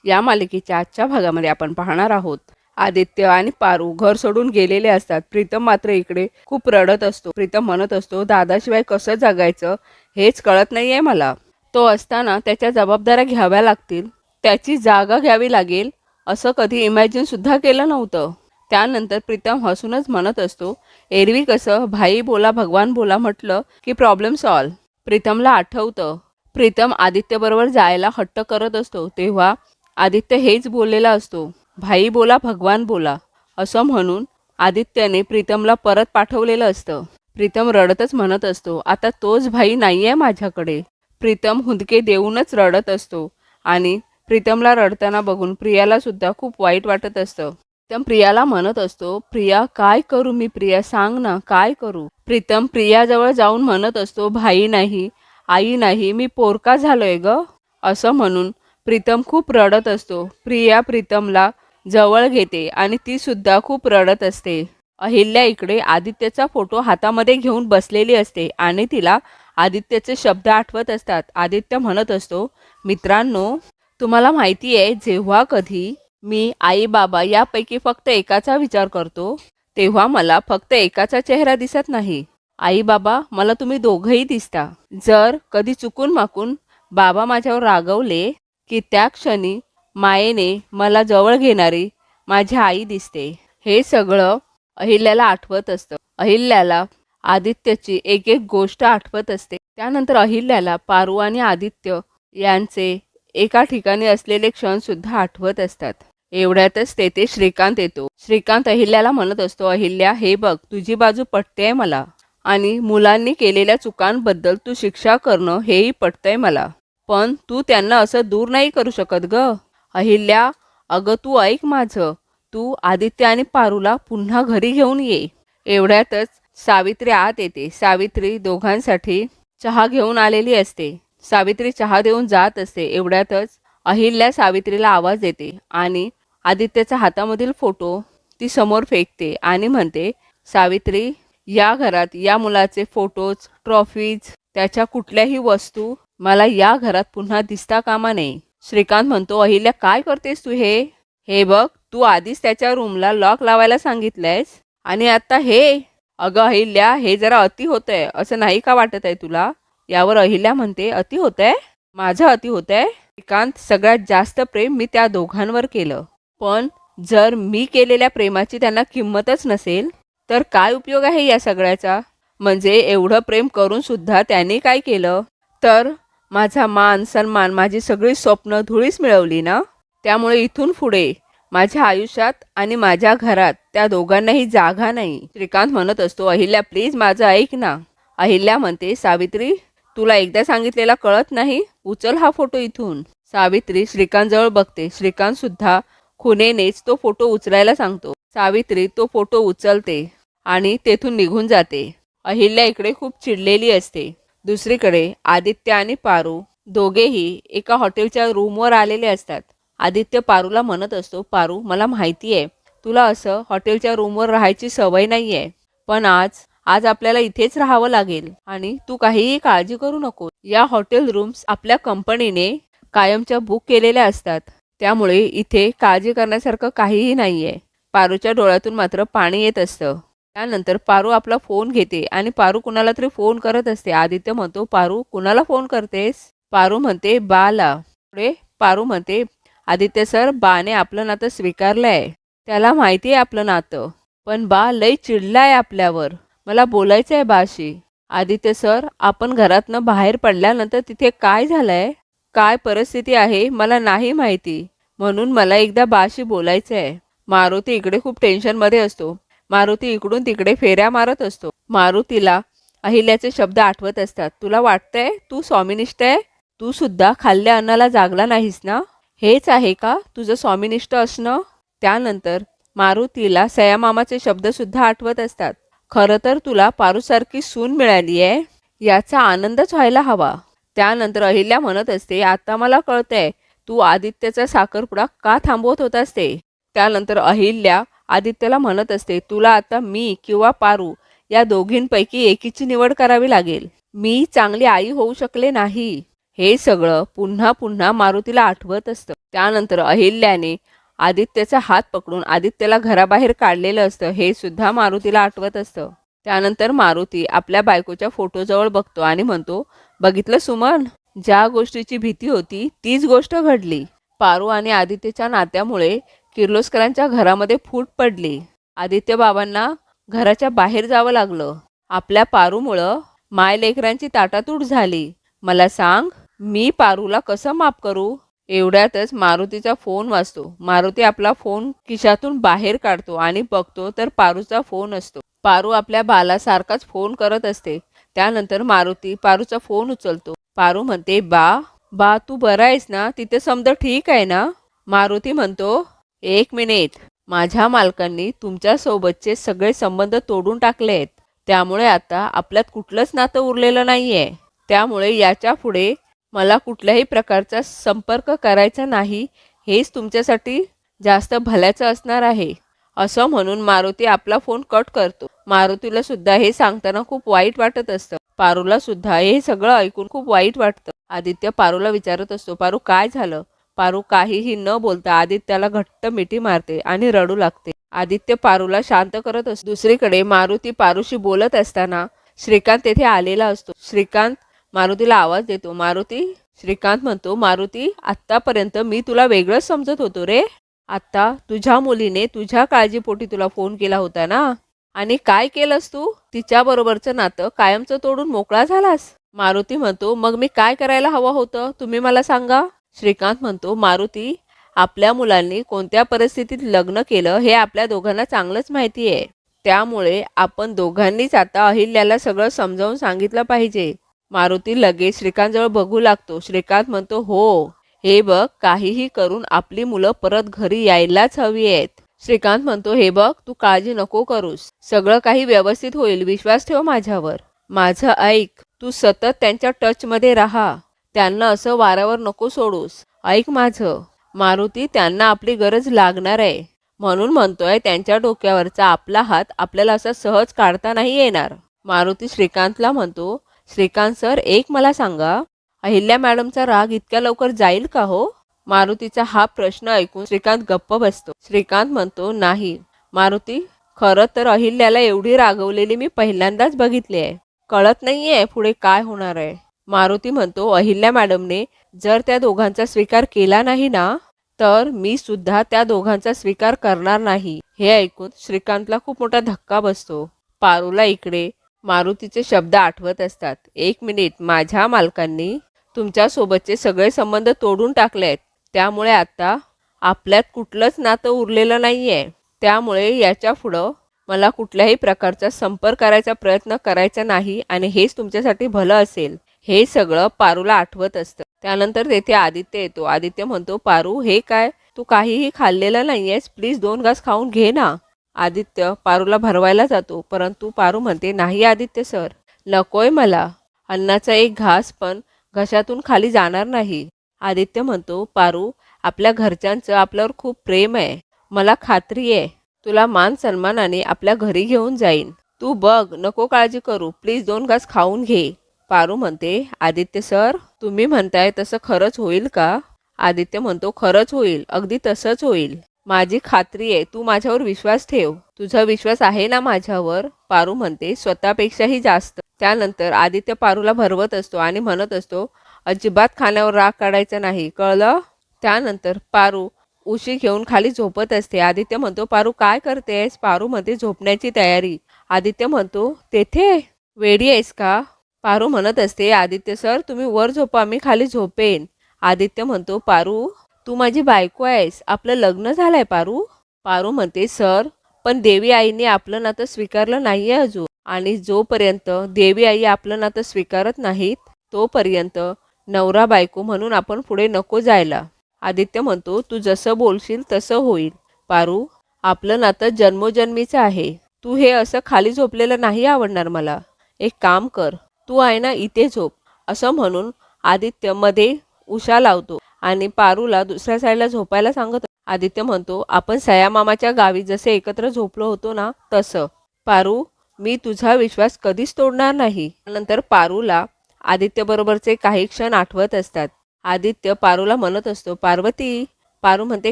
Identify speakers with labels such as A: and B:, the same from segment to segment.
A: या मालिकेच्या आजच्या भागामध्ये आपण पाहणार आहोत आदित्य आणि पारू घर सोडून गेलेले असतात। प्रीतम मात्र इकडे खूप रडत असतो। प्रीतम म्हणत असतो, दादाशिवाय कसं जगायचं हेच कळत नाहीये मला। तो असताना त्याच्या जबाबदाऱ्या घ्याव्या लागतील, त्याची जागा घ्यावी लागेल असं कधी इमॅजिन सुद्धा केलं नव्हतं। त्यानंतर प्रीतम हसूनच म्हणत असतो, एरवी कसं भाई बोला भगवान बोला म्हटलं की प्रॉब्लेम सॉल्व। प्रीतमला आठवतं प्रीतम आदित्यबरोबर जायला हट्ट करत असतो तेव्हा आदित्य हेच बोललेला असतो, भाई बोला भगवान बोला असं म्हणून आदित्यने प्रीतमला परत पाठवलेलं असतं। प्रीतम रडतच म्हणत असतो, आता तोच भाई नाहीये माझ्याकडे। प्रीतम हुंदके देऊनच रडत असतो आणि प्रीतमला रडताना बघून प्रियाला सुद्धा खूप वाईट वाटत असतं। प्रीतम प्रियाला म्हणत असतो, प्रिया काय करू मी, प्रिया सांग ना काय करू। प्रीतम प्रियाजवळ जाऊन म्हणत असतो, भाई नाही आई नाही मी पोरका झालोय ग असं म्हणून प्रीतम खूप रडत असतो। प्रिया प्रीतमला जवळ घेते आणि ती सुद्धा खूप रडत असते। अहिल्या इकडे आदित्यचा फोटो हातामध्ये घेऊन बसलेली असते आणि तिला आदित्यचे शब्द आठवत असतात। आदित्य म्हणत असतो, मित्रांनो तुम्हाला माहिती आहे जेव्हा कधी मी आई बाबा यापैकी फक्त एकाचा विचार करतो तेव्हा मला फक्त एकाचा चेहरा दिसत नाही। आई बाबा मला तुम्ही दोघंही दिसता। जर कधी चुकून माकून बाबा माझ्यावर रागवले की त्या क्षणी मायेने मला जवळ घेणारी माझी आई दिसते। हे सगळं अहिल्याला आठवत असतं। अहिल्याला आदित्यची एक एक गोष्ट आठवत असते। त्यानंतर अहिल्याला पारू आणि आदित्य यांचे एका ठिकाणी असलेले क्षण सुद्धा आठवत असतात। एवढ्यातच तेथे श्रीकांत येतो। श्रीकांत अहिल्याला म्हणत असतो, अहिल्या हे बघ तुझी बाजू पटतेय मला आणि मुलांनी केलेल्या चुकांबद्दल तू शिक्षा करणं हेही पटतंय मला, पण तू त्यांना असं दूर नाही करू शकत ग। अहिल्या अगं तू ऐक माझं, तू आदित्य आणि पारूला पुन्हा घरी घेऊन ये। एवढ्यातच सावित्री आत येते। सावित्री दोघांसाठी चहा घेऊन आलेली असते। सावित्री चहा देऊन जात असते। एवढ्यातच अहिल्या सावित्रीला आवाज देते आणि आदित्यच्या हातामधील फोटो ती समोर फेकते आणि म्हणते, सावित्री या घरात या मुलाचे फोटोज ट्रॉफीज त्याच्या कुठल्याही वस्तू मला या घरात पुन्हा दिसता कामा नये। श्रीकांत म्हणतो, अहिल्या काय करतेस तू हे? हे बघ तू आधीच त्याच्या रूमला लॉक लावायला सांगितलंयस आणि आता हे? अगं अहिल्या हे जरा अति होतंय, असं नाही का वाटत आहे तुला? यावर अहिल्या म्हणते, अति होतंय? माझं अति होतंय? श्रीकांत सगळ्यात जास्त प्रेम मी त्या दोघांवर केलं, पण जर मी केलेल्या प्रेमाची त्यांना किंमतच नसेल तर काय उपयोग आहे या सगळ्याचा? म्हणजे एवढं प्रेम करून सुद्धा त्यांनी काय केलं? तर माझा मान सन्मान माझी सगळी स्वप्न धुळीस मिळवली ना। त्यामुळे इथून पुढे माझ्या आयुष्यात आणि माझ्या घरात त्या दोघांनाही जागा नाही। श्रीकांत म्हणत असतो, अहिल्या प्लीज माझं ऐक ना। अहिल्या म्हणते, सावित्री तुला एकदा सांगितलेला कळत नाही, उचल हा फोटो इथून। सावित्री श्रीकांत जवळ बघते। श्रीकांत सुद्धा खुनेनेच तो फोटो उचलायला सांगतो। सावित्री तो फोटो उचलते आणि तेथून निघून जाते। अहिल्या इकडे खूप चिडलेली असते। दुसरीकडे आदित्य आणि पारू दोघेही एका हॉटेलच्या रूमवर आलेले असतात। आदित्य पारूला म्हणत असतो, पारू मला माहिती आहे तुला असं हॉटेलच्या रूमवर राहायची सवय नाही आहे, पण आज आपल्याला इथेच राहावं लागेल आणि तू काहीही काळजी करू नको। या हॉटेल रूम्स आपल्या कंपनीने कायमच्या बुक केलेल्या असतात, त्यामुळे इथे काळजी करण्यासारखं काहीही नाहीये। पारूच्या डोळ्यातून मात्र पाणी येत असतं। त्यानंतर पारू आपला फोन घेते आणि पारू कुणाला तरी फोन करत असते। आदित्य म्हणतो, पारू कुणाला फोन करतेस? पारू म्हणते, बाला। पुढे पारू म्हणते, आदित्य सर बाने आपलं नातं स्वीकारलंय, त्याला माहिती आहे आपलं नातं, पण बा लई चिडलाय आपल्यावर, मला बोलायचं आहे बाशी। आदित्य सर आपण घरातनं बाहेर पडल्यानंतर तिथे काय झालंय, काय परिस्थिती आहे मला नाही माहिती, म्हणून मला एकदा बाशी बोलायचं आहे। मारुती इकडे खूप टेन्शनमध्ये असतो। मारुती इकडून तिकडे फेऱ्या मारत असतो। मारुतीला अहिल्याचे शब्द आठवत असतात, तुला वाटतंय तू स्वामिनिष्ठ आहे? तू सुद्धा खाल्ल्या अन्नाला जागला नाहीस ना? हेच आहे का तुझं स्वामिनिष्ठ असणं? त्यानंतर मारुतीला सयामामाचे शब्द सुद्धा आठवत असतात, खरं तर तुला पारूसारखी सून मिळाली आहे याचा आनंदच व्हायला हवा। त्यानंतर अहिल्या म्हणत असते, आता मला कळतंय तू आदित्यचा साखरपुडा का थांबवत होतास ते। त्यानंतर अहिल्या आदित्यला म्हणत असते, तुला आता मी किंवा पारू या दोघींपैकी एकीची निवड करावी लागेल। मी चांगली आई होऊ शकले नाही हे सगळं पुन्हा पुन्हा मारुतीला आठवत असतं. त्यानंतर अहिल्याने आदित्यचा हात पकडून आदित्यला घराबाहेर काढलेलं असतं हे सुद्धा मारुतीला आठवत असतं. त्यानंतर मारुती आपल्या बायकोच्या फोटोजवळ बघतो आणि म्हणतो, बघितलं सुमन, ज्या गोष्टीची भीती होती तीच गोष्ट घडली. पारू आणि आदित्यच्या नात्यामुळे किर्लोस्करांच्या घरामध्ये फूट पडली. आदित्य बाबांना घराच्या बाहेर जावं लागलं. आपल्या पारूमुळं मायलेकरांची ताटातूट झाली. मला सांग, मी पारूला कसं माफ करू? एवढ्यातच मारुतीचा फोन वाजतो. मारुती आपला फोन खिशातून बाहेर काढतो आणि बघतो तर पारूचा फोन असतो. पारू आपल्या बालासारखाच फोन करत असते. त्यानंतर मारुती पारूचा फोन उचलतो. पारू म्हणते, बा तू बरा आहेस ना? तिथे समजा ठीक आहे ना? मारुती म्हणतो, एक मिनिट, माझ्या मालकांनी तुमच्या सोबतचे सगळे संबंध तोडून टाकले आहेत. त्यामुळे आता आपल्यात कुठलंच नातं उरलेलं नाहीये. त्यामुळे याच्या पुढे मला कुठल्याही प्रकारचा संपर्क करायचा नाही. हेच तुमच्यासाठी जास्त भल्याचं असणार आहे. असं म्हणून मारुती आपला फोन कट करतो. मारुतीला सुद्धा हे सांगताना खूप वाईट वाटत असतं. पारूला सुद्धा हे सगळं ऐकून खूप वाईट वाटतं. आदित्य पारूला विचारत असतो, पारू काय झालं? पारू काहीही न बोलता आदित्याला घट्ट मिठी मारते आणि रडू लागते. आदित्य पारूला शांत करत असतो. दुसरीकडे मारुती पारूशी बोलत असताना श्रीकांत तेथे आलेला असतो. श्रीकांत मारुतीला आवाज देतो. मारुती. श्रीकांत म्हणतो, मारुती, आत्तापर्यंत मी तुला वेगळंच समजत होतो रे. आता तुझ्या मुलीने तुझ्या काळजीपोटी तुला फोन केला होता ना? आणि काय केलंस तू? तिच्याबरोबरचं नातं कायमचं तोडून मोकळा झालास. मारुती म्हणतो, मग मी काय करायला हवं होतं तुम्ही मला सांगा. श्रीकांत म्हणतो, मारुती, आपल्या मुलांनी कोणत्या परिस्थितीत लग्न केलं हे आपल्या दोघांना चांगलंच माहिती आहे. त्यामुळे आपण दोघांनीच आता अहिल्याला सगळं समजावून सांगितलं पाहिजे. मारुती लगेच श्रीकांतजवळ बघू लागतो. श्रीकांत म्हणतो, हो, हे बघ, काहीही करून आपली मुलं परत घरी यायलाच हवी आहेत. श्रीकांत म्हणतो, हे बघ, तू काळजी नको करूस. सगळं काही व्यवस्थित होईल. विश्वास ठेव माझ्यावर. माझं ऐक. तू सतत त्यांच्या टचमध्ये राहा. त्यांना असं वाऱ्यावर नको सोडूस. ऐक माझं. मारुती, त्यांना आपली गरज लागणार आहे. म्हणून म्हणतोय, त्यांच्या डोक्यावरचा आपला हात आपल्याला असा सहज काढता नाही येणार. मारुती श्रीकांतला म्हणतो, श्रीकांत सर, एक मला सांगा, अहिल्या मॅडमचा राग इतक्या लवकर जाईल का हो? मारुतीचा हा प्रश्न ऐकून श्रीकांत गप्प बसतो. श्रीकांत म्हणतो, नाही मारुती, खरं तर अहिल्याला एवढी रागवलेली मी पहिल्यांदाच बघितली आहे. कळत नाहीये पुढे काय होणार आहे. मारुती म्हणतो, अहिल्या मॅडमने जर त्या दोघांचा स्वीकार केला नाही ना, तर मी सुद्धा त्या दोघांचा स्वीकार करणार नाही. हे ऐकून श्रीकांतला खूप मोठा धक्का बसतो. पारूला इकडे मारुतीचे शब्द आठवत असतात. एक मिनिट, माझ्या मालकांनी तुमच्यासोबतचे सगळे संबंध तोडून टाकले आहेत. त्यामुळे आता आपल्यात कुठलंच नातं उरलेलं नाही आहे. त्यामुळे याच्या पुढं मला कुठल्याही प्रकारचा संपर्क करायचा प्रयत्न करायचा नाही आणि हेच तुमच्यासाठी भलं असेल. हे सगळं पारूला आठवत असतं. त्यानंतर तेथे आदित्य येतो. आदित्य म्हणतो, पारू, हे काय, तू काहीही खाल्लेलं नाही आहेस, प्लीज 2 घास खाऊन घे ना. आदित्य पारूला भरवायला जातो, परंतु पारू म्हणते, नाही आदित्य सर, नकोय मला. अन्नाचा एक घास पण घशातून खाली जाणार नाही. आदित्य म्हणतो, पारू, आपल्या घरच्यांचं आपल्यावर खूप प्रेम आहे. मला खात्री आहे तुला मान सन्मानाने आपल्या घरी घेऊन जाईन. तू बघ, नको काळजी करू, प्लीज 2 घास खाऊन घे. पारू म्हणते, आदित्य सर, तुम्ही म्हणताय तसं खरंच होईल का? आदित्य म्हणतो, खरंच होईल, अगदी तसंच होईल. माझी खात्री आहे, तू माझ्यावर विश्वास ठेव. तुझा विश्वास आहे ना माझ्यावर? पारू म्हणते, स्वतःपेक्षाही जास्त. त्यानंतर आदित्य पारूला भरवत असतो आणि म्हणत असतो, अजिबात खाण्यावर राग काढायचा नाही, कळलं? त्यानंतर पारू उशी घेऊन खाली झोपत असते. आदित्य म्हणतो, पारू काय करतेस? पारू म्हणते, झोपण्याची तयारी. आदित्य म्हणतो, तेथे वेडी आहेस का? पारू म्हणत असते, आदित्य सर, तुम्ही वर झोपा, मी खाली झोपेन. आदित्य म्हणतो, पारू, तू माझी बायको आहेस, आपलं लग्न झालंय पारू. पारू म्हणते, सर, पण देवी आईने आपलं नातं स्वीकारलं नाहीये अजून, आणि जोपर्यंत देवी आई आपलं नातं स्वीकारत नाहीत तोपर्यंत नवरा बायको म्हणून आपण पुढे नको जायला. आदित्य म्हणतो, तू जसं बोलशील तसं होईल. पारू, आपलं नातं जन्मोजन्मीचं आहे. तू हे असं खाली झोपलेलं नाही आवडणार मला. एक काम कर, तू आहे ना इथे झोप. असं म्हणून आदित्य मध्ये उशा लावतो आणि पारूला दुसऱ्या साईडला झोपायला सांगतो. आदित्य म्हणतो, आपण सयामामाच्या गावी जसे एकत्र झोपलो होतो ना तसं. पारू, मी तुझा विश्वास कधीच तोडणार नाही. नंतर पारूला आदित्य बरोबरचे काही क्षण आठवत असतात. आदित्य पारूला म्हणत असतो, पार्वती. पारू म्हणते,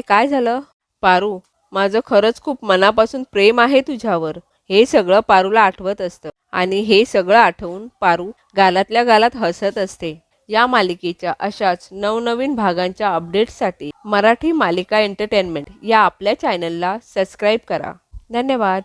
A: काय झालं? पारू, माझं खरंच खूप मनापासून प्रेम आहे तुझ्यावर. हे सगळं पारूला आठवत असतं आणि हे सगळं आठवून पारू गालातल्या गालात हसत असते. या मालिकेच्या अशाच नवनवीन भागांच्या अपडेट्ससाठी मराठी मालिका एंटरटेनमेंट या आपल्या चॅनलला सबस्क्राईब करा. धन्यवाद.